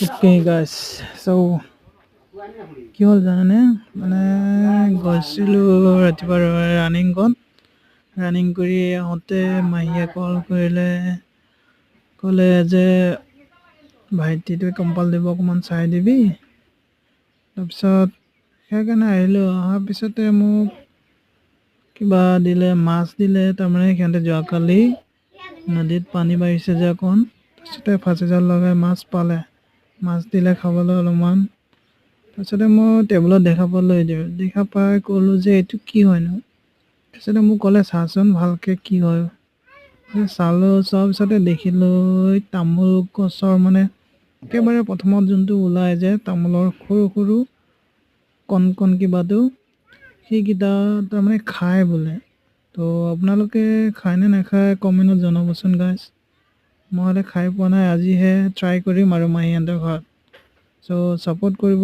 Okay guys, so কি হ'ল জানানে মানে গৈছিলোঁ ৰাতিপুৱা ৰানিং কৰি আহোঁতে মাহীয়ে কল কৰিলে ক'লে যে ভাইটিটোৱে কম্পাল দিব অকণমান চাই দিবি তাৰপিছত সেইকাৰণে আহিলোঁ অহাৰ পিছতে মোক কিবা দিলে মাছ দিলে তাৰমানে সিহঁতে যোৱাকালি নদীত পানী বাঢ়িছে যে অকণ তাৰপিছতে ফাঁচি জাল লগাই মাছ পালে মাছ দিলে খাবলৈ অলপমান তাৰপিছতে মই টেবুলত দেখা পাই ক'লোঁ যে এইটো কি হয়নো তাৰপিছতে মোক ক'লে চাচোন ভালকৈ কি হয় চালোঁ চোৱাৰ পিছতে দেখিলোঁ এই তামোল গছৰ মানে একেবাৰে প্ৰথমত যোনটো ওলাই যে তামোলৰ সৰু সৰু কণ কিবাটো সেইকেইটা তাৰমানে খায় বোলে তো আপোনালোকে খায়নে নাখায় কমেণ্টত জনাবচোন গাইজ মই হ'লে খাই পোৱা নাই আজিহে ট্ৰাই কৰিম আৰু মাহীহঁতৰ ঘৰত চ' ছাপোৰ্ট কৰিব